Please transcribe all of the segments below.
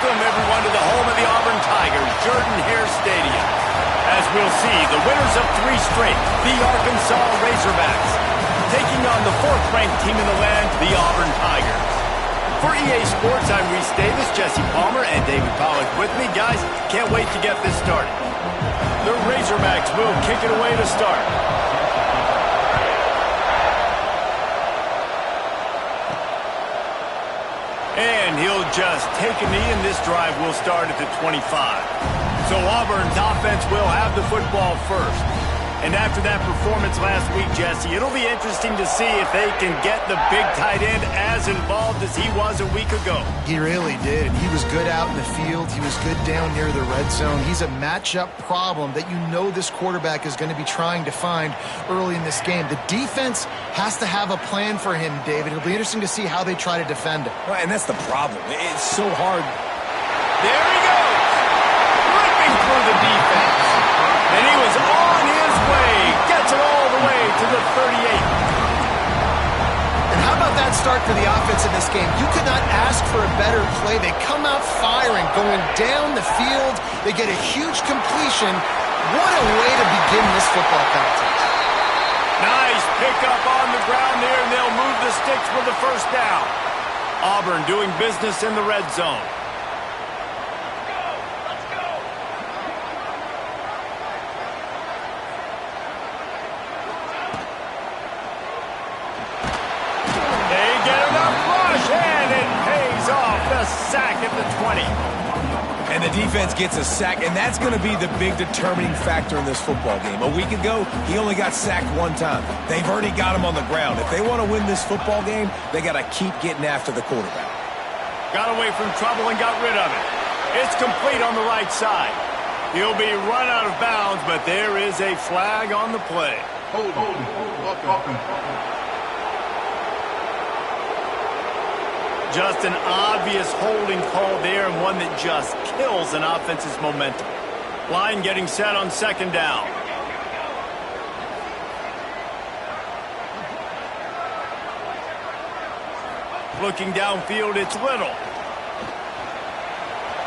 Welcome, everyone, to the home of the Auburn Tigers, Jordan-Hare Stadium. As we'll see, the winners of 3 straight, the Arkansas Razorbacks, taking on the 4th-ranked team in the land, the Auburn Tigers. For EA Sports, I'm Reese Davis, Jesse Palmer, and David Pollack with me. Guys, can't wait to get this started. The Razorbacks will kick it away to start. And he'll just take a knee, and this drive will start at the 25. So Auburn's offense will have the football first. And after that performance last week, Jesse, it'll be interesting to see if they can get the big tight end as involved as he was a week ago. He really did. He was good out in the field. He was good down near the red zone. He's a matchup problem that you know this quarterback is going to be trying to find early in this game. The defense has to have a plan for him, David. It'll be interesting to see how they try to defend him. Right, and that's the problem. It's so hard. There he goes, ripping through the defense. And he was on his way, gets it all the way to the 38. And how about that start for the offense in this game? You could not ask for a better play. They come out firing, going down the field. They get a huge completion. What a way to begin this football contest. Nice pickup on the ground there, and they'll move the sticks for the first down. Auburn doing business in the red zone. Sack at the 20. And the defense gets a sack, and that's going to be the big determining factor in this football game. A week ago, he only got sacked 1 time. They've already got him on the ground. If they want to win this football game, they got to keep getting after the quarterback. Got away from trouble and got rid of it. It's complete on the right side. He'll be run out of bounds, but there is a flag on the play. Hold on. Just an obvious holding call there, and one that just kills an offense's momentum. Line getting set on 2nd down. Looking downfield, it's Little.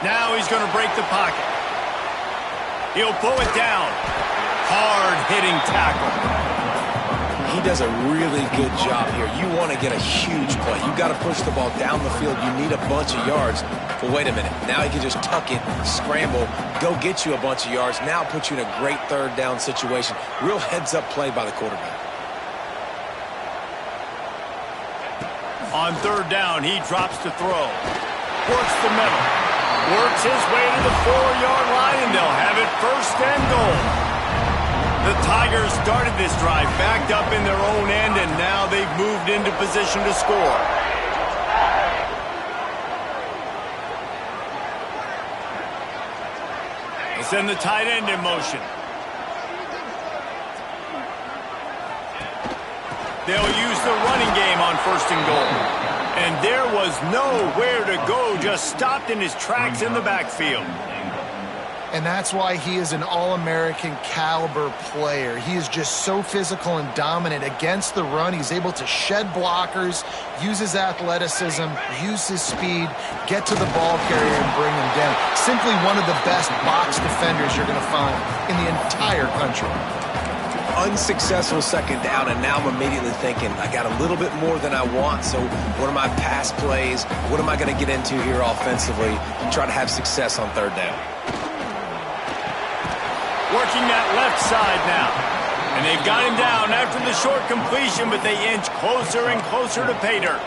Now he's going to break the pocket. He'll pull it down. Hard-hitting tackle. He does a really good job here. You want to get a huge play. You got to push the ball down the field. You need a bunch of yards. But wait a minute. Now he can just tuck it, scramble, go get you a bunch of yards. Now put you in a great 3rd down situation. Real heads-up play by the quarterback. On 3rd down, he drops to throw. Works the middle. Works his way to the 4-yard line, and they'll have it 1st and goal. The Tigers started this drive backed up in their own end, and now they've moved into position to score. They send the tight end in motion. They'll use the running game on 1st and goal. And there was nowhere to go, just stopped in his tracks in the backfield. And that's why he is an All-American caliber player. He is just so physical and dominant against the run. He's able to shed blockers, use his athleticism, use his speed, get to the ball carrier and bring him down. Simply one of the best box defenders you're going to find in the entire country. Unsuccessful 2nd down, and now I'm immediately thinking, I got a little bit more than I want, so what are my pass plays? What am I going to get into here offensively to try to have success on 3rd down? Working that left side now. And they've got him down after the short completion, but they inch closer and closer to pay dirt.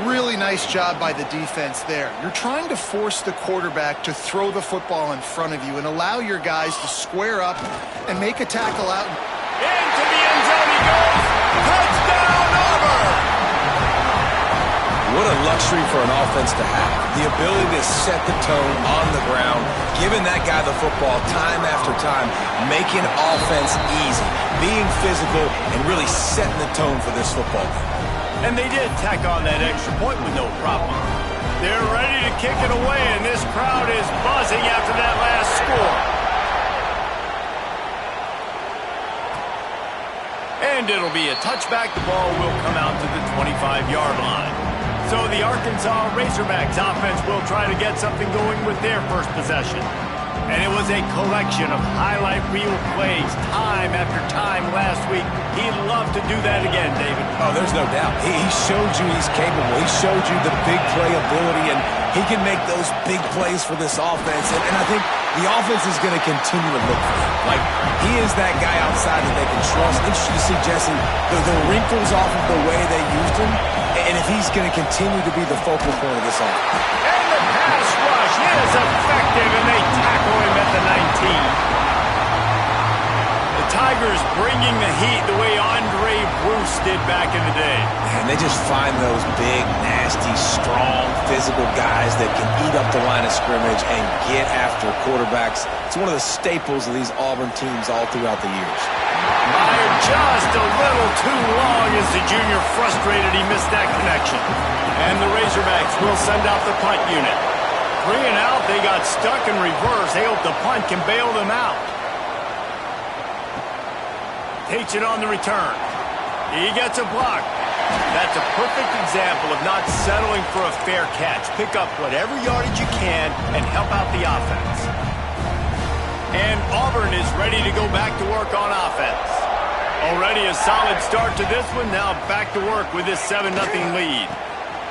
Really nice job by the defense there. You're trying to force the quarterback to throw the football in front of you and allow your guys to square up and make a tackle out. Into the end zone he goes. Touchdown, Auburn! What a luxury for an offense to have. The ability to set the tone on the ground, giving that guy the football time after time, making offense easy, being physical, and really setting the tone for this football game. And they did tack on that extra point with no problem. They're ready to kick it away, and this crowd is buzzing after that last score. And it'll be a touchback. The ball will come out to the 25-yard line. So the Arkansas Razorbacks offense will try to get something going with their first possession. And it was a collection of highlight reel plays time after time last week. He'd love to do that again, David. Oh, there's no doubt. He showed you he's capable. He showed you the big play ability, and he can make those big plays for this offense. And I think the offense is going to continue to look for him. Like, he is that guy outside that they can trust. Interesting to see, Jesse, the wrinkles off of the way they used him, and if he's going to continue to be the focal point of this offense. And the pass rush is effective, and they tackle him at the 19. The Tigers bringing the heat the way Andre Bruce did back in the day. And they just find those big, nasty, strong, physical guys that can eat up the line of scrimmage and get after quarterbacks. It's one of the staples of these Auburn teams all throughout the years. Fired just a little too long as the junior frustrated he missed that connection. And the Razorbacks will send out the punt unit. 3 and out, they got stuck in reverse. They hope the punt can bail them out. Takes it on the return. He gets a block. That's a perfect example of not settling for a fair catch. Pick up whatever yardage you can and help out the offense. And Auburn is ready to go back to work on offense. Already a solid start to this one. Now back to work with this 7-0 lead.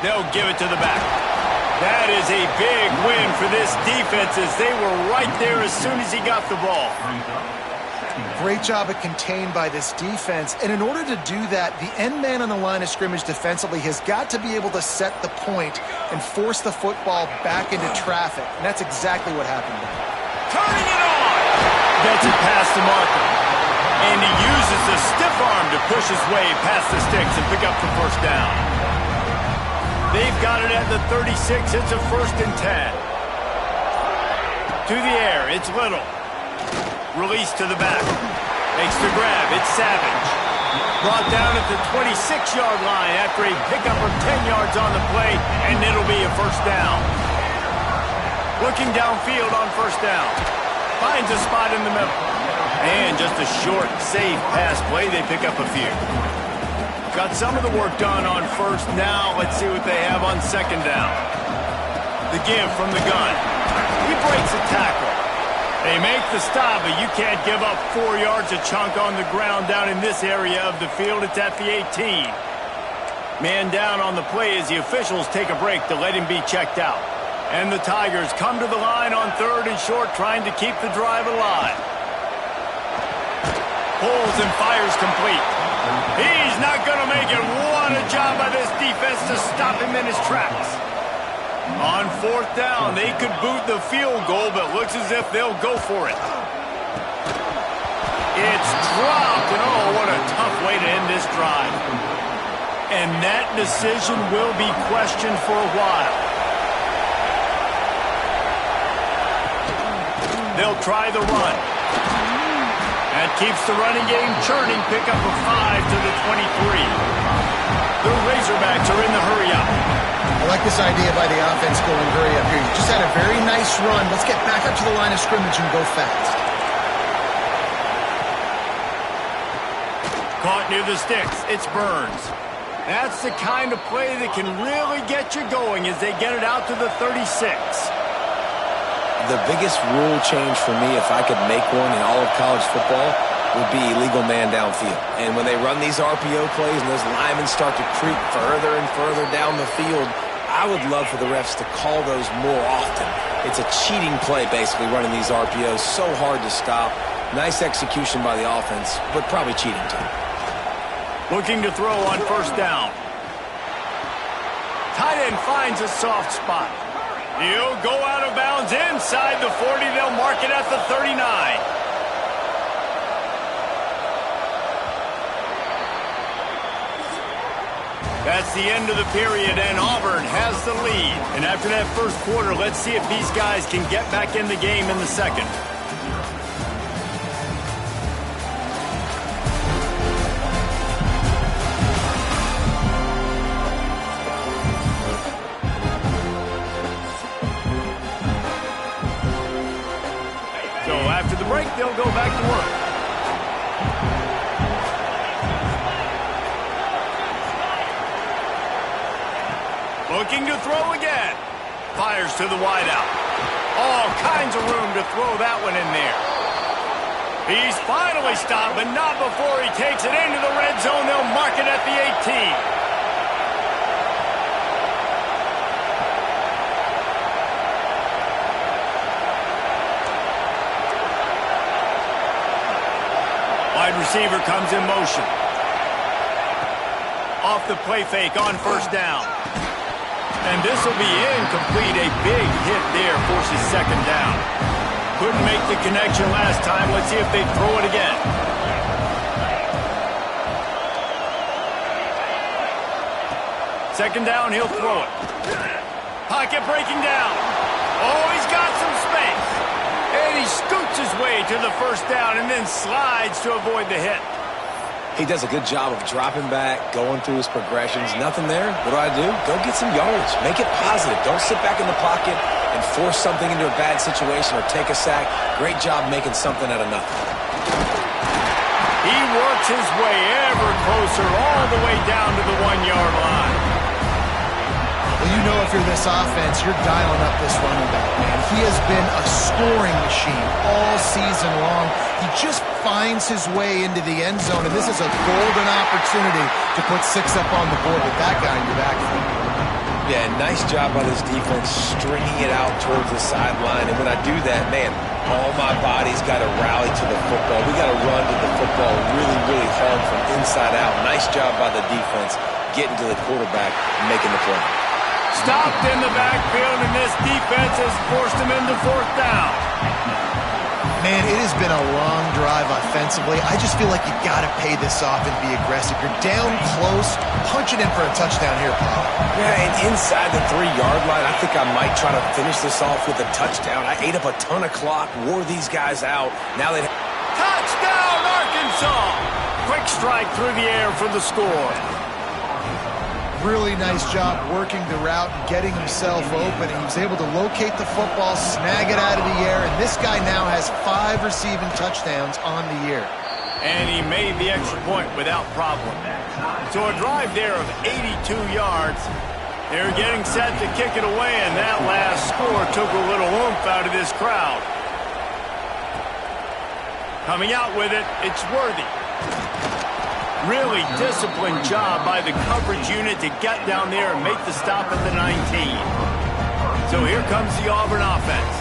They'll give it to the back. That is a big win for this defense as they were right there as soon as he got the ball. Great job at contained by this defense. And in order to do that, the end man on the line of scrimmage defensively has got to be able to set the point and force the football back into traffic. And that's exactly what happened there. Turning it on! Gets it past the marker. And he uses the stiff arm to push his way past the sticks and pick up the first down. They've got it at the 36. It's a 1st and 10. To the air, it's Little. Release to the back. Makes the grab. It's Savage. Brought down at the 26-yard line after a pickup of 10 yards on the play, and it'll be a 1st down. Looking downfield on 1st down. Finds a spot in the middle. And just a short, safe pass play. They pick up a few. Got some of the work done on 1st. Now let's see what they have on 2nd down. The give from the gun. He breaks a tackle. They make the stop, but you can't give up 4 yards a chunk on the ground down in this area of the field. It's at the 18. Man down on the play as the officials take a break to let him be checked out. And the Tigers come to the line on 3rd and short, trying to keep the drive alive. Pulls and fires complete. He's not going to make it. What a job by this defense to stop him in his tracks. On 4th down, they could boot the field goal, but looks as if they'll go for it. It's dropped, and oh, what a tough way to end this drive. And that decision will be questioned for a while. They'll try the run. That keeps the running game churning. Pick up a 5 to the 23. The Razorbacks are in the hurry-up. I like this idea by the offense going hurry up here. You just had a very nice run. Let's get back up to the line of scrimmage and go fast. Caught near the sticks. It's Burns. That's the kind of play that can really get you going as they get it out to the 36. The biggest rule change for me, if I could make one in all of college football, would be illegal man downfield. And when they run these RPO plays and those linemen start to creep further and further down the field, I would love for the refs to call those more often. It's a cheating play, basically, running these RPOs. So hard to stop. Nice execution by the offense, but probably cheating too. Looking to throw on 1st down. Tight end finds a soft spot. He'll go out of bounds inside the 40. They'll mark it at the 39. That's the end of the period, and Auburn has the lead. And after that 1st quarter, let's see if these guys can get back in the game in the 2nd. So after the break, they'll go back to work. Looking to throw again. Fires to the wideout. All kinds of room to throw that one in there. He's finally stopped, but not before he takes it into the red zone. They'll mark it at the 18. Wide receiver comes in motion. Off the play fake on first down. And this will be incomplete. A big hit there forces second down. Couldn't make the connection last time. Let's see if they throw it again. Second down, he'll throw it. Pocket breaking down. Oh, he's got some space. And he scoots his way to the first down and then slides to avoid the hit. He does a good job of dropping back, going through his progressions. Nothing there. What do? Go get some yards. Make it positive. Don't sit back in the pocket and force something into a bad situation or take a sack. Great job making something out of nothing. He works his way ever closer all the way down to the 1-yard line. Well, you know if you're this offense, you're dialing up this running back, man. He has been a scoring machine all season long. He just finds his way into the end zone, and this is a golden opportunity to put 6 up on the board with that guy in your backfield. Yeah, nice job by this defense stringing it out towards the sideline. And when I do that, man, all my body's got to rally to the football. We got to run to the football really, really hard from inside out. Nice job by the defense getting to the quarterback and making the play. Stopped in the backfield, and this defense has forced him into fourth down. Man, it has been a long drive offensively. I just feel like you got to pay this off and be aggressive. You're down close, punch it in for a touchdown here, Paul. Yeah, and inside the 3-yard line, I think I might try to finish this off with a touchdown. I ate up a ton of clock, wore these guys out. Now they... Touchdown, Arkansas! Quick strike through the air for the score. Really nice job working the route and getting himself open. He was able to locate the football, snag it out of the air, and this guy now has 5 receiving touchdowns on the year. And he made the extra point without problem. So a drive there of 82 yards. They're getting set to kick it away, and that last score took a little oomph out of this crowd. Coming out with it, it's Worthy. Really disciplined job by the coverage unit to get down there and make the stop at the 19. So here comes the Auburn offense.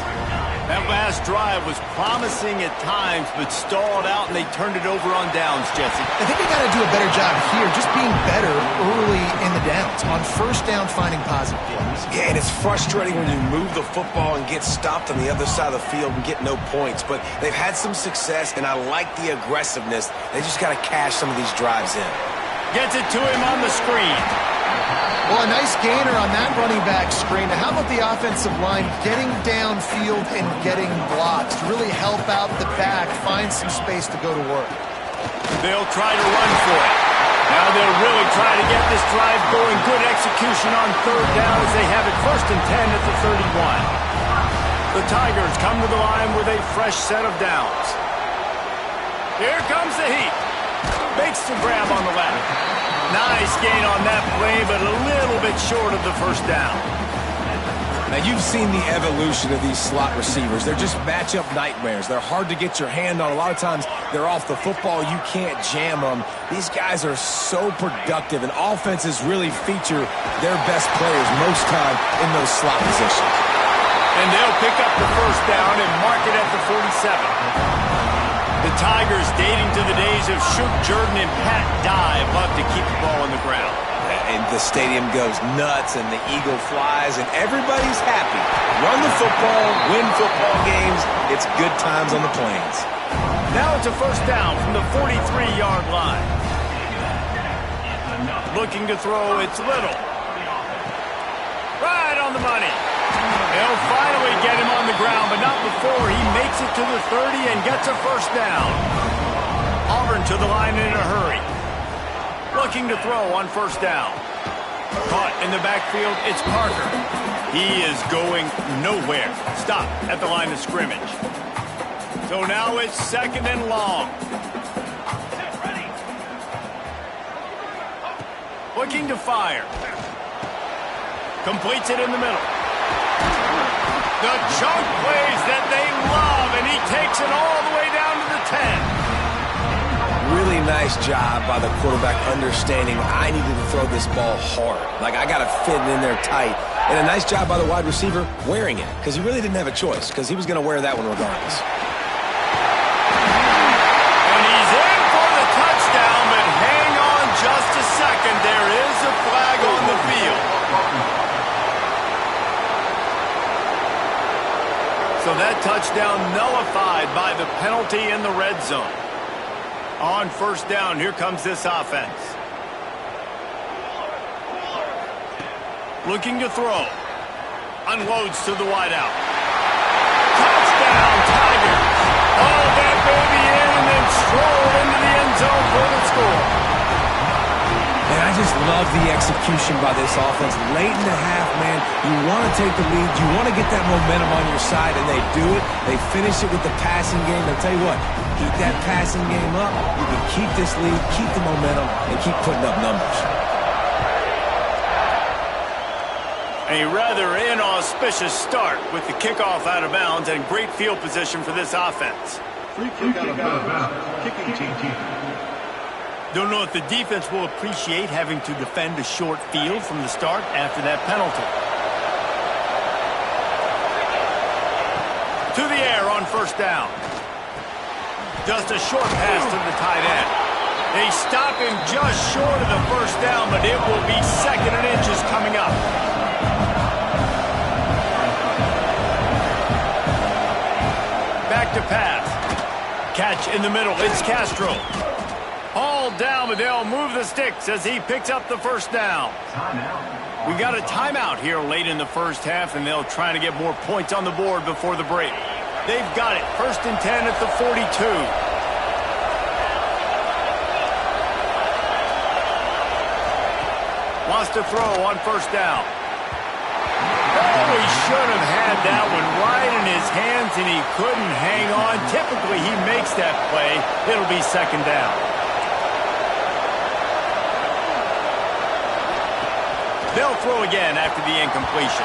That last drive was promising at times, but stalled out, and they turned it over on downs, Jesse. I think they got to do a better job here, just being better early in the downs. On first down, finding positive plays. Yeah, and it's frustrating when you move the football and get stopped on the other side of the field and get no points. But they've had some success, and I like the aggressiveness. They just got to cash some of these drives in. Gets it to him on the screen. Well, a nice gainer on that running back screen. Now, how about the offensive line getting downfield and getting blocks to really help out the back, find some space to go to work? They'll try to run for it. Now they'll really try to get this drive going. Good execution on third down as they have it 1st and 10 at the 31. The Tigers come to the line with a fresh set of downs. Here comes the heat. Makes the grab on the left. Nice gain on that play, but a little bit short of the first down. Now, you've seen the evolution of these slot receivers. They're just matchup nightmares. They're hard to get your hand on. A lot of times, they're off the football. You can't jam them. These guys are so productive, and offenses really feature their best players most time in those slot positions. And they'll pick up the first down and mark it at the 47. The Tigers, dating to the days of Shook Jordan and Pat Dye, love to keep the ball on the ground. And the stadium goes nuts, and the eagle flies, and everybody's happy. Run the football, win football games. It's good times on the plains. Now it's a first down from the 43-yard line. Looking to throw, it's Little. Right on the money. They'll finally get him on the ground, but not before he makes it to the 30 and gets a first down. Auburn to the line in a hurry. Looking to throw on first down. Caught in the backfield, it's Parker. He is going nowhere. Stop at the line of scrimmage. So now it's 2nd and long. Looking to fire. Completes it in the middle. The chunk plays that they love, and he takes it all the way down to the 10. Really nice job by the quarterback understanding I needed to throw this ball hard. Like, I got to fit it in there tight. And a nice job by the wide receiver wearing it, because he really didn't have a choice, because he was going to wear that one regardless. And he's in for the touchdown, but hang on just a second. There is a flag on the field. So that touchdown nullified by the penalty in the red zone. On first down, here comes this offense. Looking to throw. Unloads to the wideout. Touchdown, Tigers. Oh, that baby in and then stroll into the end zone for the score. And I just love the execution by this offense. Late in the half, man, you want to take the lead. You want to get that momentum on your side, and they do it. They finish it with the passing game. I'll tell you what, keep that passing game up. You can keep this lead, keep the momentum, and keep putting up numbers. A rather inauspicious start with the kickoff out of bounds and great field position for this offense. Free kick out of bounds. Kicking team. Don't know if the defense will appreciate having to defend a short field from the start after that penalty. To the air on first down. Just a short pass to the tight end. They stop him just short of the first down, but it will be 2nd and inches coming up. Back to pass. Catch in the middle. It's Castro. Hauled down, but they'll move the sticks as he picks up the first down. We got a timeout here late in the first half, and they'll try to get more points on the board before the break. They've got it. 1st and 10 at the 42. Wants to throw on first down. Oh, he should have had that one right in his hands, and he couldn't hang on. Typically, he makes that play. It'll be 2nd down. They'll throw again after the incompletion.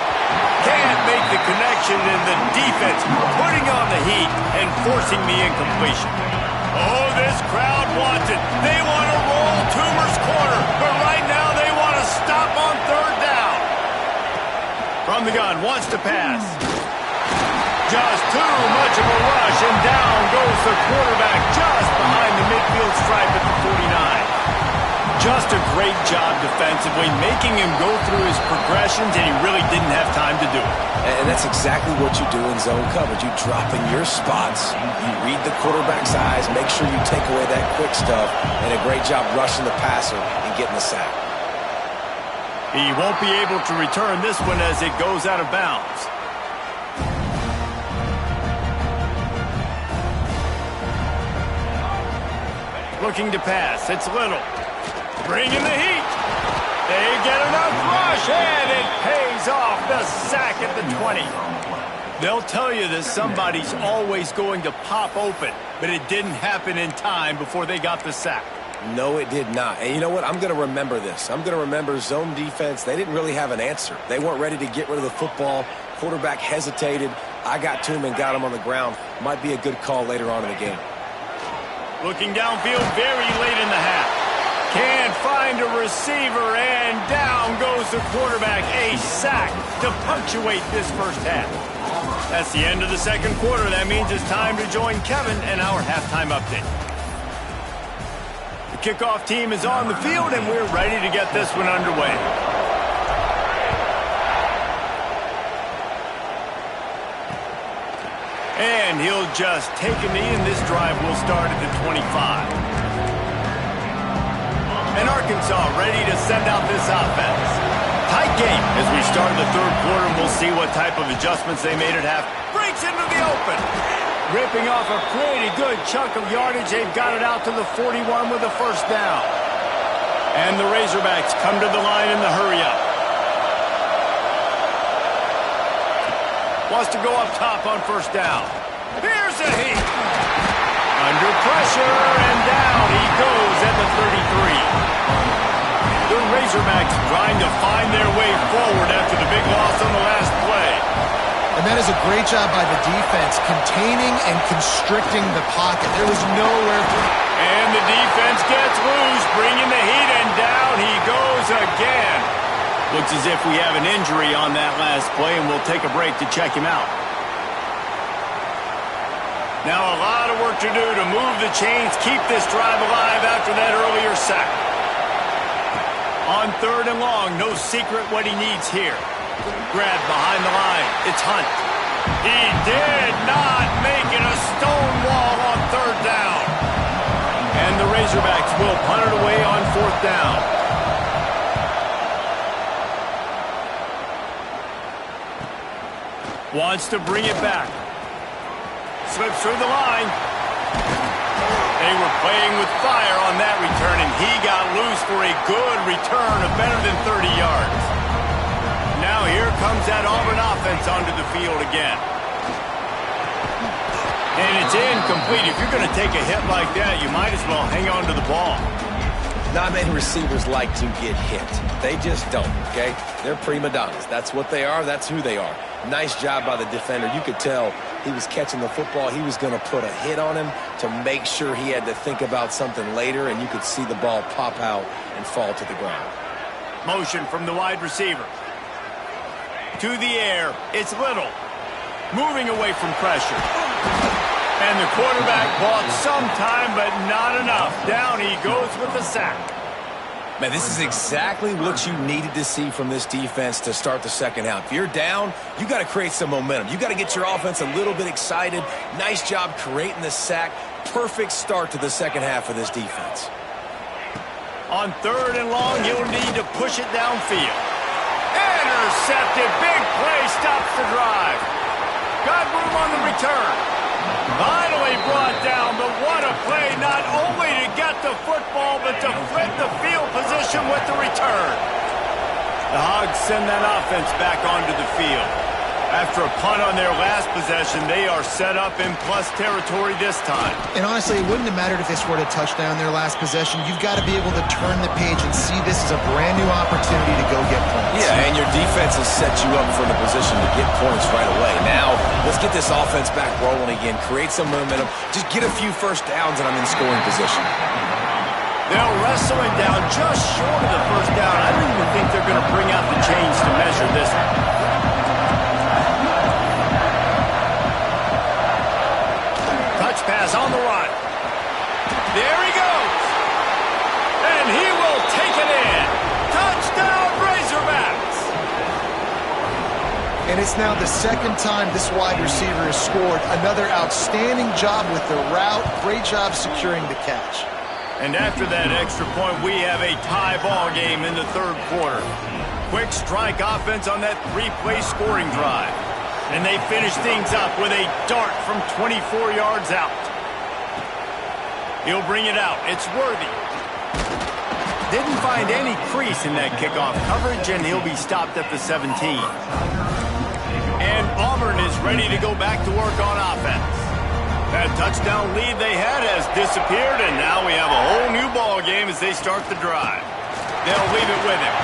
Can't make the connection, and the defense putting on the heat and forcing the incompletion. Oh, this crowd wants it. They want to roll Toomer's corner, but right now they want to stop on 3rd down. From the gun, wants to pass. Just too much of a rush, and down goes the quarterback just behind the midfield stripe at the 49. Just a great job defensively, making him go through his progressions, and he really didn't have time to do it. And that's exactly what you do in zone coverage. You drop in your spots, you read the quarterback's eyes, make sure you take away that quick stuff, and a great job rushing the passer and getting the sack. He won't be able to return this one as it goes out of bounds. Looking to pass, it's Little. Bringing the heat. They get enough rush, and it pays off. The sack at the 20. They'll tell you that somebody's always going to pop open, but it didn't happen in time before they got the sack. No, it did not. And you know what? I'm going to remember this. I'm going to remember zone defense. They didn't really have an answer. They weren't ready to get rid of the football. Quarterback hesitated. I got to him and got him on the ground. Might be a good call later on in the game. Looking downfield very late in the half. Can't find a receiver, and down goes the quarterback. A sack to punctuate this first half. That's the end of the 2nd quarter. That means it's time to join Kevin and our halftime update. The kickoff team is on the field, and we're ready to get this one underway. And he'll just take a knee, and this drive will start at the 25. And Arkansas ready to send out this offense. Tight game as we start the 3rd quarter, and we'll see what type of adjustments they made at half. Breaks into the open. Ripping off a pretty good chunk of yardage. They've got it out to the 41 with a first down. And the Razorbacks come to the line in the hurry-up. Wants to go up top on first down. Here's a heat. Under pressure, and down he goes at the 33. The Razorbacks trying to find their way forward after the big loss on the last play. And that is a great job by the defense, containing and constricting the pocket. There was nowhere to... And the defense gets loose, bringing the heat, and down he goes again. Looks as if we have an injury on that last play, and we'll take a break to check him out. Now a lot of work to do to move the chains, keep this drive alive after that earlier sack. On 3rd and long, no secret what he needs here. Grab behind the line. It's Hunt. He did not make it a stone wall on 3rd down. And the Razorbacks will punt it away on 4th down. Wants to bring it back. Slips through the line. They were playing with fire on that return, and he got loose for a good return of better than 30 yards. Now here comes that Auburn offense onto the field again. And it's incomplete. If you're going to take a hit like that, you might as well hang on to the ball. Not many receivers like to get hit. They just don't, okay? They're prima donnas. That's what they are. That's who they are. Nice job by the defender. You could tell he was catching the football. He was going to put a hit on him to make sure he had to think about something later, and you could see the ball pop out and fall to the ground. Motion from the wide receiver. To the air. It's Little. Moving away from pressure. And the quarterback bought some time, but not enough. Down he goes with the sack. Man, this is exactly what you needed to see from this defense to start the second half. If you're down, you got to create some momentum. You got to get your offense a little bit excited. Nice job creating the sack. Perfect start to the second half of this defense. On 3rd and long, you'll need to push it downfield. Intercepted. Big play stops the drive. Got room on the return. Finally brought down, but what a play, not only to get the football, but to flip the field position with the return. The Hogs send that offense back onto the field. After a punt on their last possession, they are set up in plus territory this time. And honestly, it wouldn't have mattered if they scored a touchdown their last possession. You've got to be able to turn the page and see this as a brand new opportunity to go get points. Yeah, and your defense has set you up for the position to get points right away. Now, let's get this offense back rolling again, create some momentum, just get a few first downs, and I'm in scoring position. They'll wrestle him down just short of the first down. I don't even think they're going to bring out the chains to measure this one. Pass on the run. There he goes. And he will take it in. Touchdown, Razorbacks. And it's now the second time this wide receiver has scored. Another outstanding job with the route. Great job securing the catch. And after that extra point, we have a tie ball game in the 3rd quarter. Quick strike offense on that 3-play scoring drive. And they finish things up with a dart from 24 yards out. He'll bring it out. It's Worthy. Didn't find any crease in that kickoff coverage, and he'll be stopped at the 17. And Auburn is ready to go back to work on offense. That touchdown lead they had has disappeared, and now we have a whole new ball game as they start the drive. They'll leave it with him.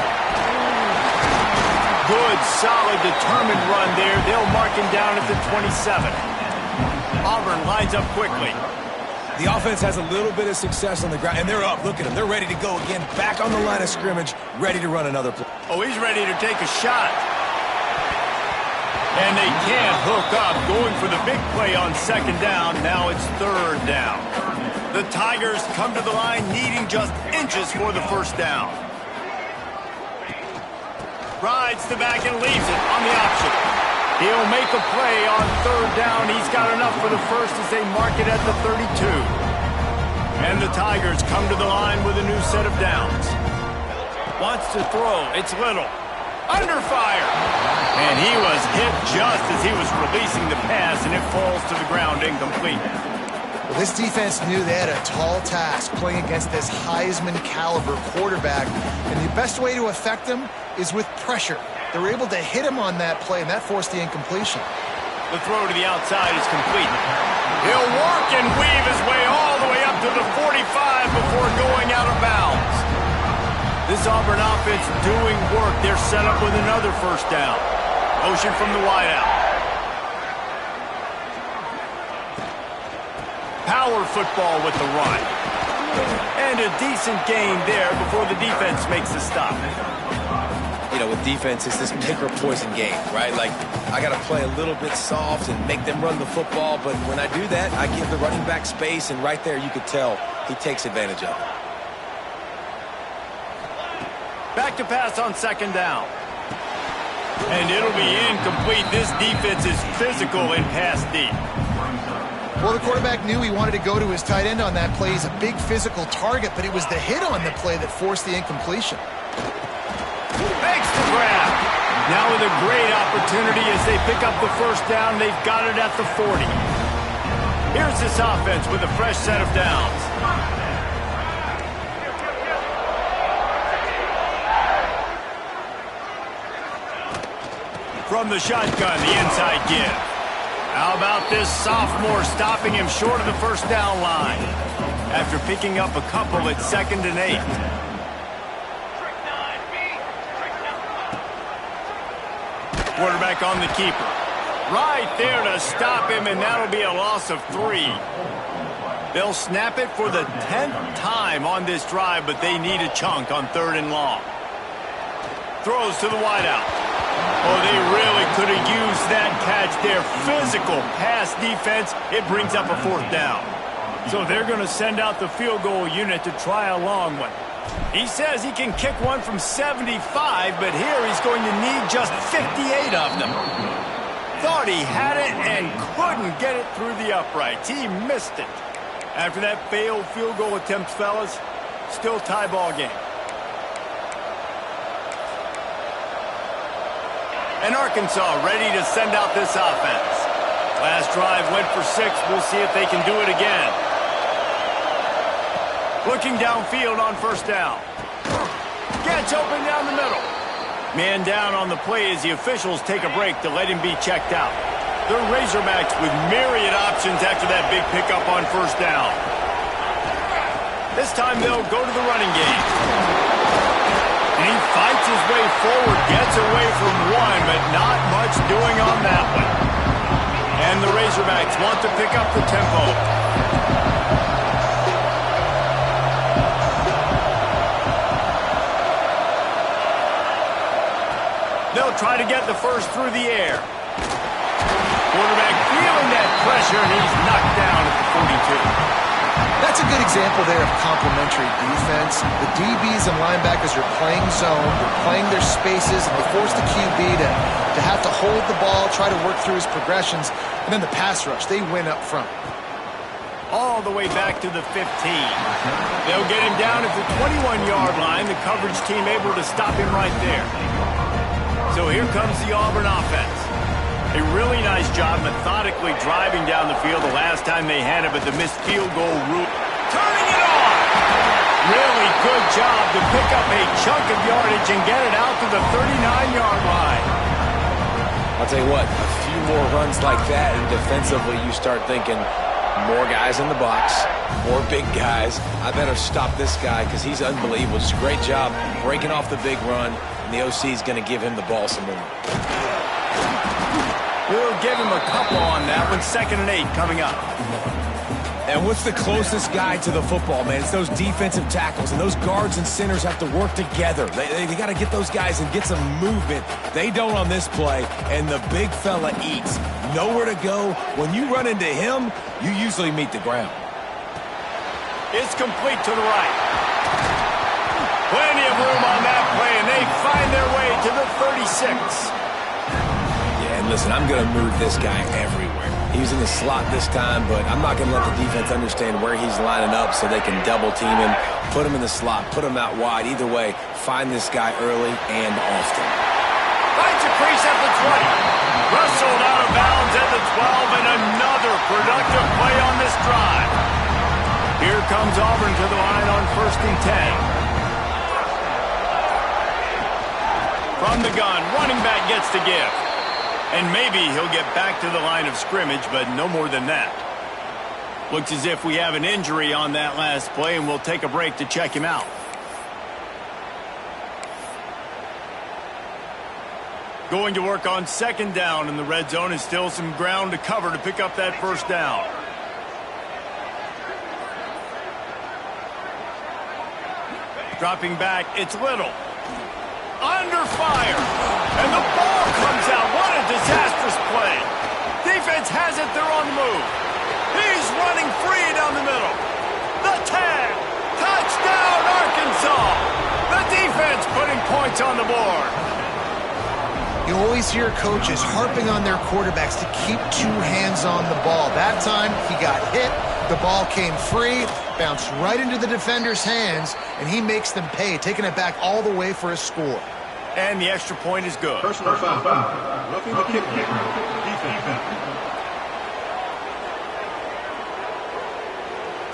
Good, solid, determined run there. They'll mark him down at the 27. Auburn lines up quickly. The offense has a little bit of success on the ground, and they're up. Look at them. They're ready to go again. Back on the line of scrimmage, ready to run another play. Oh, he's ready to take a shot. And they can't hook up. Going for the big play on 2nd down. Now it's 3rd down. The Tigers come to the line needing just inches for the first down. Rides the back and leaves it on the option. He'll make a play on 3rd down. He's got enough for the first as they mark it at the 32. And the Tigers come to the line with a new set of downs. Wants to throw. It's Little. Under fire. And he was hit just as he was releasing the pass, and it falls to the ground incomplete. Well, this defense knew they had a tall task playing against this Heisman-caliber quarterback, and the best way to affect him is with pressure. They were able to hit him on that play, and that forced the incompletion. The throw to the outside is complete. He'll work and weave his way all the way up to the 45 before going out of bounds. This Auburn offense doing work. They're set up with another first down. Motion from the wideout. Power football with the run. And a decent gain there before the defense makes the stop. You know, with defense, it's this pick or poison game, right? Like, I got to play a little bit soft and make them run the football, but when I do that, I give the running back space, and right there you could tell he takes advantage of it. Back to pass on second down. And it'll be incomplete. This defense is physical in pass deep. Well, the quarterback knew he wanted to go to his tight end on that play. He's a big physical target, but it was the hit on the play that forced the incompletion. Makes the grab. Now with a great opportunity as they pick up the first down. They've got it at the 40. Here's this offense with a fresh set of downs. From the shotgun, the inside give. How about this sophomore stopping him short of the first down line after picking up a couple at 2nd and 8. Quarterback on the keeper. Right there to stop him, and that'll be a loss of 3. They'll snap it for the 10th time on this drive, but they need a chunk on 3rd and long. Throws to the wideout. Oh, they really could have used that catch there. Physical pass defense. It brings up a 4th down. So they're going to send out the field goal unit to try a long one. He says he can kick one from 75, but here he's going to need just 58 of them. Thought he had it and couldn't get it through the uprights. He missed it. After that failed field goal attempt, fellas, still tie ball game. And Arkansas ready to send out this offense. Last drive went for 6. We'll see if they can do it again. Looking downfield on first down. Gets open down the middle. Man down on the play as the officials take a break to let him be checked out. The Razorbacks with myriad options after that big pickup on first down. This time they'll go to the running game. And he fights his way forward, gets away from one, but not much doing on that one. And the Razorbacks want to pick up the tempo. They'll try to get the first through the air. Quarterback feeling that pressure, and he's knocked down at the 42. That's a good example there of complementary defense. The DBs and linebackers are playing zone, they're playing their spaces, and they force the QB to have to hold the ball, try to work through his progressions, and then the pass rush, they win up front. All the way back to the 15. They'll get him down at the 21-yard line. The coverage team able to stop him right there. So here comes the Auburn offense. A really nice job methodically driving down the field the last time they had it, but the missed field goal route. Turning it on! Really good job to pick up a chunk of yardage and get it out to the 39-yard line. I'll tell you what, a few more runs like that, and defensively you start thinking, more guys in the box, more big guys. I better stop this guy because he's unbelievable. Just a great job breaking off the big run, and the OC is going to give him the ball some more. We'll give him a couple on that one. 2nd and 8 coming up. And what's the closest guy to the football, man? It's those defensive tackles, and those guards and centers have to work together. They got to get those guys and get some movement. They don't on this play, and the big fella eats. Nowhere to go. When you run into him, you usually meet the ground. It's complete to the right. Plenty of room on that play, and they find their way to the 36. And listen, I'm going to move this guy everywhere. He's in the slot this time, but I'm not going to let the defense understand where he's lining up so they can double team him, put him in the slot, put him out wide. Either way, find this guy early and often. Finds a crease at the 20. Wrestled out of bounds at the 12, and another productive play on this drive. Here comes Auburn to the line on 1st and 10. From the gun, running back gets to give. And maybe he'll get back to the line of scrimmage, but no more than that. Looks as if we have an injury on that last play, and we'll take a break to check him out. Going to work on second down in the red zone, and still some ground to cover to pick up that first down. Dropping back, it's Little. Under fire. And the ball comes out. What a disastrous play. Defense has it. They're on the move. He's running free down the middle. The tag. Touchdown, Arkansas. The defense putting points on the board. You always hear coaches harping on their quarterbacks to keep two hands on the ball. That time, he got hit. The ball came free, bounced right into the defender's hands, and he makes them pay, taking it back all the way for a score. And the extra point is good. Personal foul. Roughing the kick. Defense.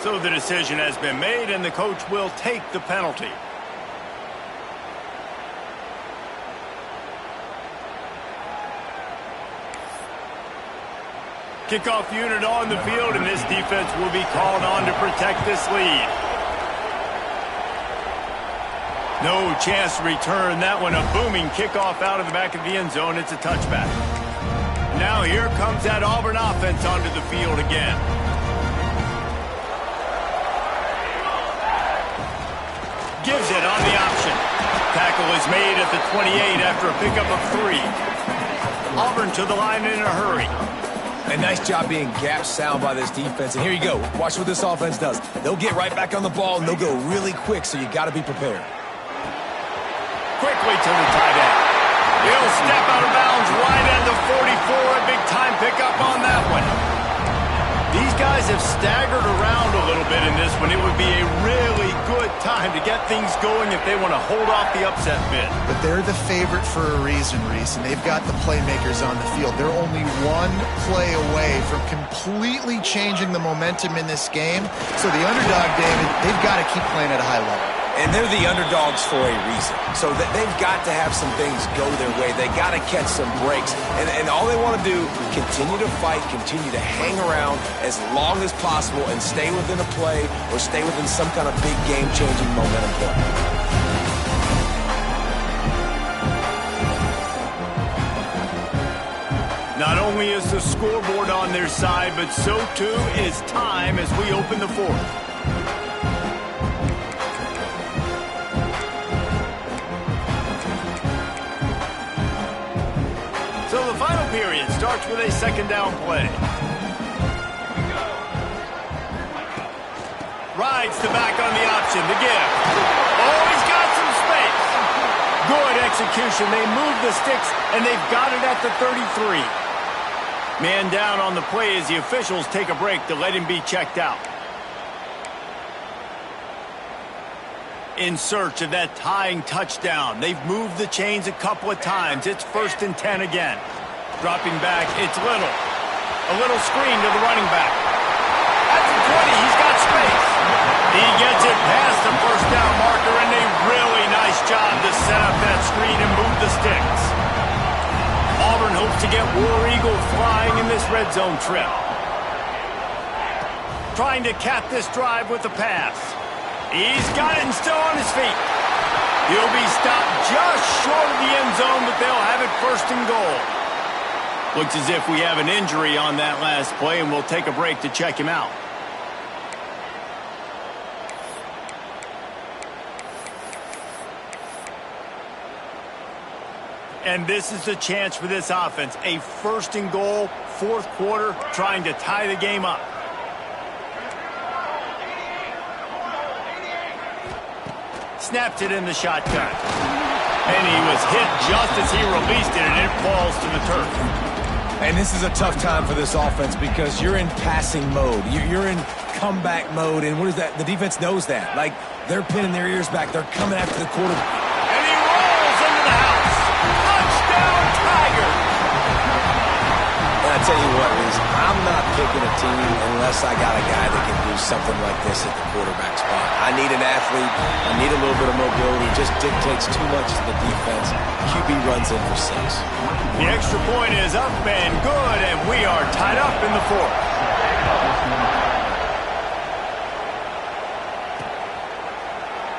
So the decision has been made, and the coach will take the penalty. Kickoff unit on the field, and this defense will be called on to protect this lead. No chance to return that one. A booming kickoff out of the back of the end zone. It's a touchback. Now here comes that Auburn offense onto the field again. Gives it on the option. Tackle is made at the 28 after a pickup of 3. Auburn to the line in a hurry. A nice job being gap sound by this defense. And here you go. Watch what this offense does. They'll get right back on the ball, and they'll go really quick, so you got to be prepared. Quickly to the tight end. He'll step out of bounds right at the 44. A big-time pickup on that one. These guys have staggered around a little bit in this one. It would be a really good time to get things going if they want to hold off the upset bid. But they're the favorite for a reason, Reese, and they've got the playmakers on the field. They're only one play away from completely changing the momentum in this game. So the underdog, David, they've got to keep playing at a high level. And they're the underdogs for a reason. So they've got to have some things go their way. They got to catch some breaks. And all they want to do, continue to fight, continue to hang around as long as possible and stay within a play or stay within some kind of big game-changing momentum play. Not only is the scoreboard on their side, but so too is time as we open the fourth. So the final period starts with a second down play. Rides the back on the option, the give. Oh, he's got some space. Good execution. They move the sticks, and they've got it at the 33. Man down on the play as the officials take a break to let him be checked out. In search of that tying touchdown. They've moved the chains a couple of times. It's 1st and 10 again. Dropping back, it's Little. A little screen to the running back. At the 20, he's got space. He gets it past the first down marker, and a really nice job to set up that screen and move the sticks. Auburn hopes to get War Eagle flying in this red zone trip. Trying to cap this drive with the pass. He's got it and still on his feet. He'll be stopped just short of the end zone, but they'll have it 1st and goal. Looks as if we have an injury on that last play, and we'll take a break to check him out. And this is the chance for this offense. A 1st and goal, 4th quarter, trying to tie the game up. Snapped it in the shotgun. And he was hit just as he released it, and it falls to the turf. And this is a tough time for this offense because you're in passing mode. You're in comeback mode, and what is that? The defense knows that. Like, they're pinning their ears back. They're coming after the quarterback. And he rolls into the house. Touchdown, Tigers! And I tell you what, Reese, I'm not picking a team unless I got a guy that can do something like this at the quarterback spot. I need an athlete. I need a little bit of mobility. It just dictates too much to the defense. QB runs in for 6. The extra point is up and good, and we are tied up in the 4th.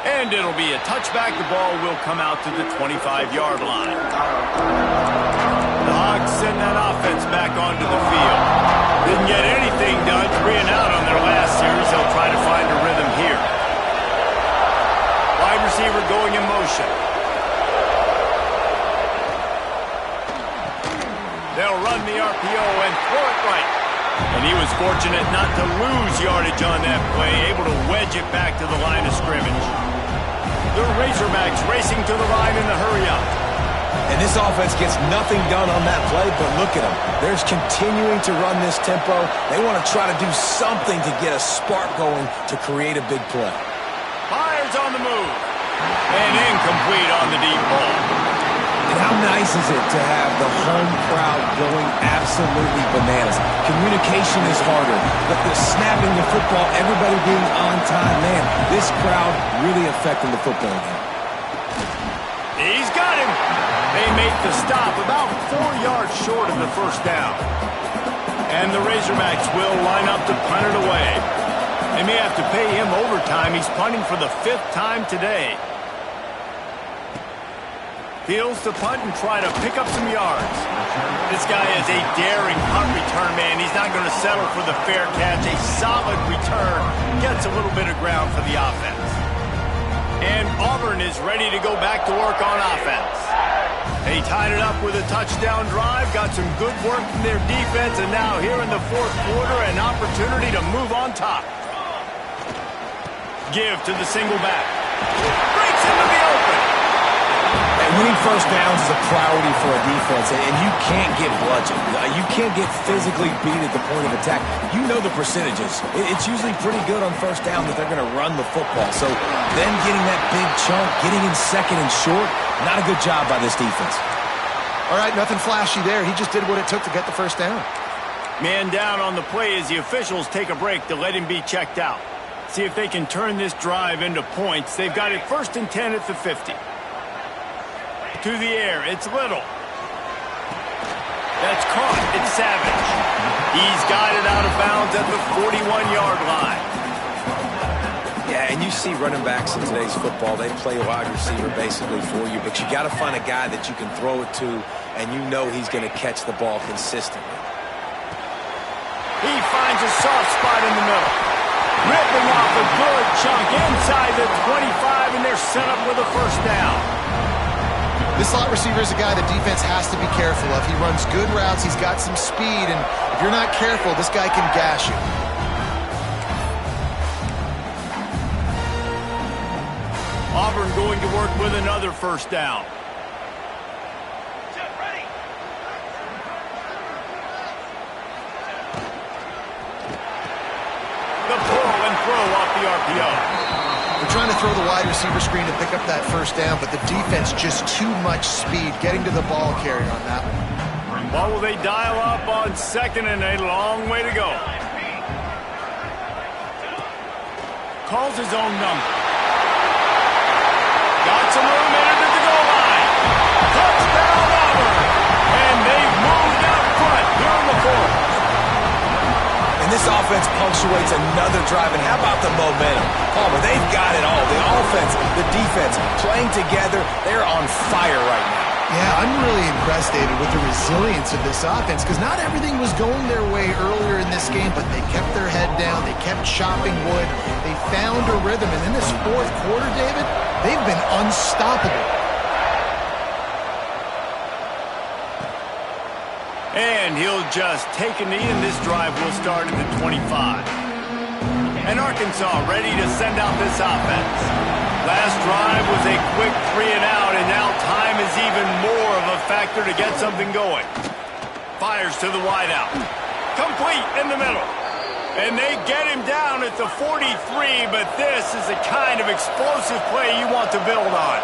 And And it'll be a touchback. The ball will come out to the 25-yard line. The Hogs send that offense back onto the field. Didn't get anything done, 3 and out on their last series. They'll try to find a rhythm here. Wide receiver going in motion. They'll run the RPO and throw it right. And he was fortunate not to lose yardage on that play, able to wedge it back to the line of scrimmage. The Razorbacks racing to the line in the hurry-up. And this offense gets nothing done on that play, but look at them. They're continuing to run this tempo. They want to try to do something to get a spark going to create a big play. Fires on the move. And incomplete on the deep ball. And how nice is it to have the home crowd going absolutely bananas? Communication is harder, but the snapping the football, everybody being on time, man, this crowd really affecting the football game. He's got him. They make the stop about 4 yards short of the first down. And the Razorbacks will line up to punt it away. They may have to pay him overtime. He's punting for the 5th time today. Fields to punt and try to pick up some yards. This guy is a daring punt return man. He's not going to settle for the fair catch. A solid return gets a little bit of ground for the offense. And Auburn is ready to go back to work on offense. They tied it up with a touchdown drive, got some good work from their defense, and now here in the 4th quarter, an opportunity to move on top. Give to the single back. Breaks into the open. And winning first downs is a priority for a defense, and you can't get bludgeoned. You can't get physically beat at the point of attack. You know the percentages. It's usually pretty good on first down that they're going to run the football. So them getting that big chunk, getting in second and short, not a good job by this defense. All right, nothing flashy there. He just did what it took to get the first down. Man down on the play as the officials take a break to let him be checked out. See if they can turn this drive into points. They've got it 1st and 10 at the 50. To the air, it's Little. That's caught, it's Savage. He's got it out of bounds at the 41-yard line. Yeah, and you see running backs in today's football, they play wide receiver basically for you, but you got to find a guy that you can throw it to, and you know he's going to catch the ball consistently. He finds a soft spot in the middle. Ripping off a good chunk inside the 25, and they're set up with a first down. This slot receiver is a guy the defense has to be careful of. He runs good routes, he's got some speed, and if you're not careful, this guy can gash you. Auburn going to work with another first down. The pull and throw off the RPO. They're trying to throw the wide receiver screen to pick up that first down, but the defense just too much speed getting to the ball carrier on that one. What will they dial up on 2nd and a long way to go? Calls his own number. Got some room in at the goal line. Touchdown Auburn. And they've moved out front here in the 4th. And this offense punctuates another drive. And how about the momentum? Palmer, they've got it all. The offense, the defense, playing together. They're on fire right now. Yeah, I'm really impressed, David, with the resilience of this offense, because not everything was going their way earlier in this game, but they kept their head down. They kept chopping wood. They found a rhythm. And in this 4th quarter, David, they've been unstoppable. And he'll just take a knee, and this drive will start at the 25. And Arkansas ready to send out this offense. Last drive was a quick 3 and out, and now time is even more of a factor to get something going. Fires to the wideout. Complete in the middle. And they get him down at the 43, but this is the kind of explosive play you want to build on.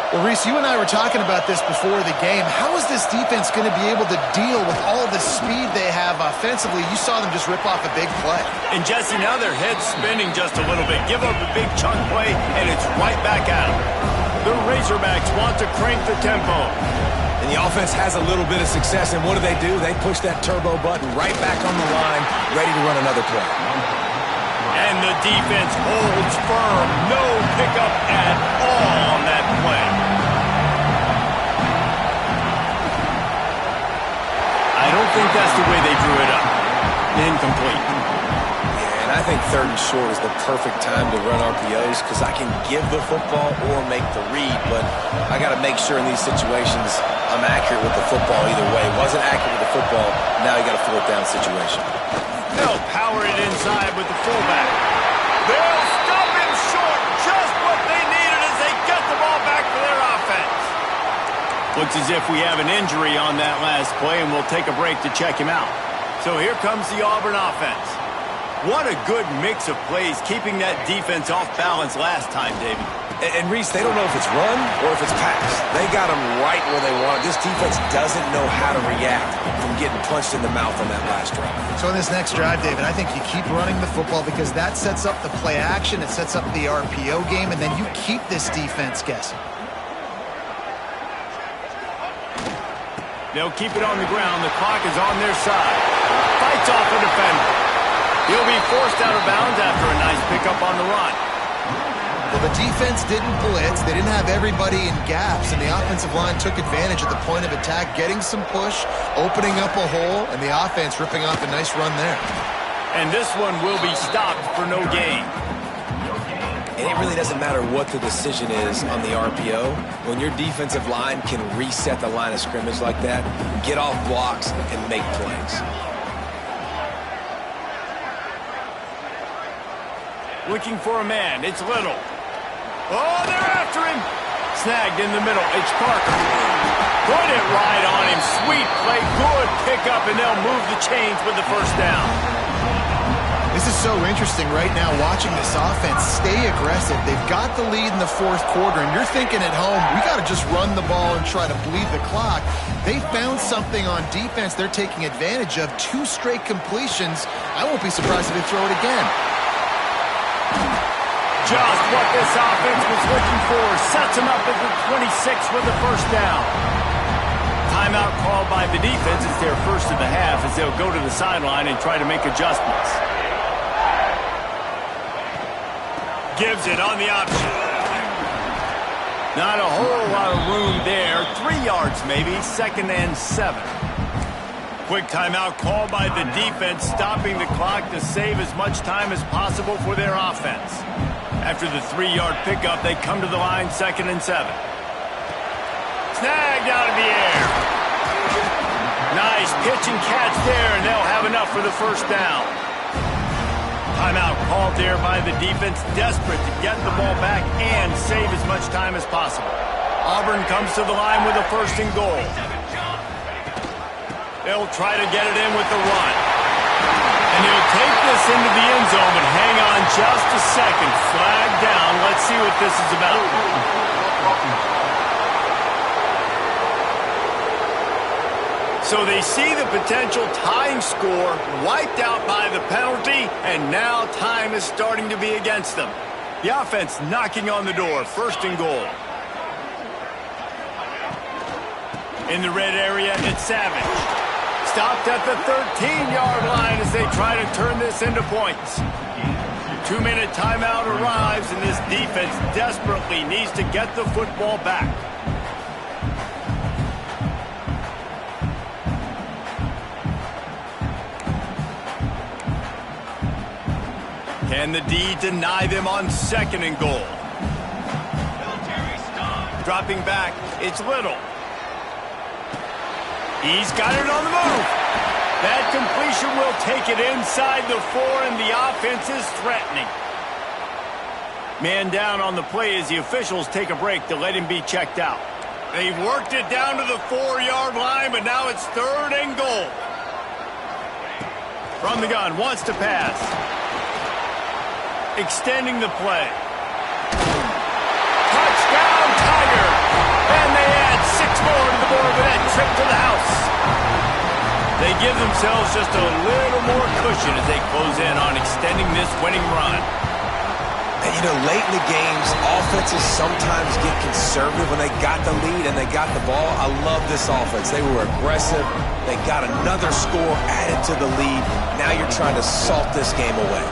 Well, Reese, you and I were talking about this before the game. How is this defense going to be able to deal with all the speed they have offensively? You saw them just rip off a big play. And, Jesse, now their head's spinning just a little bit. Give up a big chunk play, and it's right back at them. The Razorbacks want to crank the tempo. And the offense has a little bit of success, and what do? They push that turbo button right back on the line, ready to run another play. And the defense holds firm. No pickup at all on that play. I don't think that's the way they drew it up. Incomplete. Yeah, and I think 3rd and short is the perfect time to run RPOs because I can give the football or make the read, but I got to make sure in these situations I'm accurate with the football either way. Wasn't accurate with the football, now you got a 4th down situation. They'll power it inside with the fullback. They'll stop him short. Just what they needed as they get the ball back for their offense. Looks as if we have an injury on that last play, and we'll take a break to check him out. So here comes the Auburn offense. What a good mix of plays, keeping that defense off balance last time, David. And Reese, they don't know if it's run or if it's pass. They got them right where they want. This defense doesn't know how to react from getting punched in the mouth on that last drive. So in this next drive, David, I think you keep running the football because that sets up the play action, it sets up the RPO game, and then you keep this defense guessing. They'll keep it on the ground. The clock is on their side. Fights off a defender. He'll be forced out of bounds after a nice pickup on the run. Well, the defense didn't blitz. They didn't have everybody in gaps, and the offensive line took advantage at the point of attack, getting some push, opening up a hole, and the offense ripping off a nice run there. And this one will be stopped for no gain. And it really doesn't matter what the decision is on the RPO. When your defensive line can reset the line of scrimmage like that, get off blocks, and make plays. Looking for a man. It's Little. Oh, they're after him. Snagged in the middle. It's Parker. Put it right on him. Sweet play. Good pickup, and they'll move the chains with the 1st down. This is so interesting right now watching this offense stay aggressive. They've got the lead in the 4th quarter, and you're thinking at home, we got to just run the ball and try to bleed the clock. They found something on defense they're taking advantage of. 2 straight completions. I won't be surprised if they throw it again. Just what this offense was looking for. Sets him up at the 26 with the 1st down. Timeout called by the defense. It's their first of the half as they'll go to the sideline and try to make adjustments. Gives it on the option. Not a whole lot of room there. 3 yards maybe. 2nd and 7. Quick timeout called by the defense, stopping the clock to save as much time as possible for their offense. After the 3-yard pickup, they come to the line, 2nd and 7. Snagged out of the air. Nice pitch and catch there, and they'll have enough for the 1st down. Timeout called there by the defense, desperate to get the ball back and save as much time as possible. Auburn comes to the line with a 1st and goal. They'll try to get it in with the run. And he'll take this into the end zone, but hang on just a second. Flag down. Let's see what this is about. So they see the potential tying score wiped out by the penalty, and now time is starting to be against them. The offense knocking on the door. 1st and goal. In the red area, it's Savage. Stopped at the 13-yard line as they try to turn this into points. 2-minute timeout arrives, and this defense desperately needs to get the football back. Can the D deny them on 2nd and goal? Dropping back, it's Little. He's got it on the move. That completion will take it inside the 4, and the offense is threatening. Man down on the play as the officials take a break to let him be checked out. They've worked it down to the 4-yard line, but now it's 3rd and goal. From the gun, wants to pass. Extending the play. Touchdown, Tiger! And they add 6 more to the board with that trip to the house. They give themselves just a little more cushion as they close in on extending this winning run. And, you know, late in the games, offenses sometimes get conservative when they got the lead and they got the ball. I love this offense. They were aggressive. They got another score added to the lead. Now you're trying to salt this game away.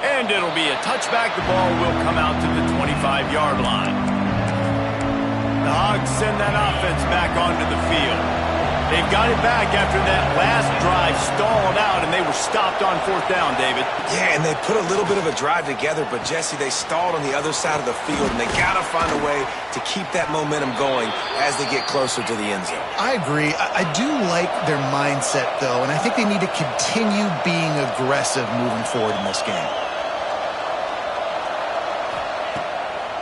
And it'll be a touchback. The ball will come out to the 25-yard line. The Hogs send that offense back onto the field. They've got it back after that last drive stalled out, and they were stopped on 4th down, David. Yeah, and they put a little bit of a drive together, but, Jesse, they stalled on the other side of the field, and they got to find a way to keep that momentum going as they get closer to the end zone. I agree. I do like their mindset, though, and I think they need to continue being aggressive moving forward in this game.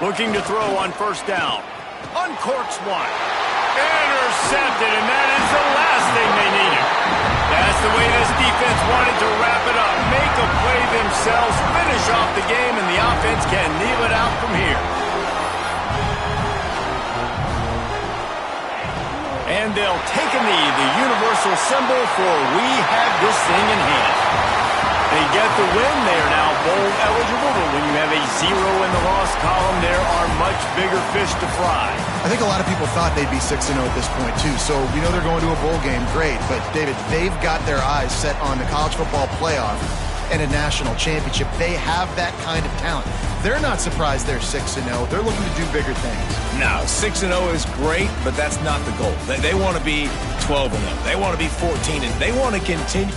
Looking to throw on 1st down. Uncorks one. Intercepted, and that is the last thing they needed. That's the way this defense wanted to wrap it up. Make a play themselves, finish off the game, and the offense can kneel it out from here. And they'll take a knee, the universal symbol for we have this thing in hand. They get the win. They are now bowl eligible, but when you have a 0 in the loss column, there are much bigger fish to fry. I think a lot of people thought they'd be 6-0 at this point, too. So we know they're going to a bowl game. Great. But, David, they've got their eyes set on the college football playoff and a national championship. They have that kind of talent. They're not surprised they're 6-0. They're looking to do bigger things. No, 6-0 is great, but that's not the goal. They want to be 12-0. They want to be 14, and they want to continue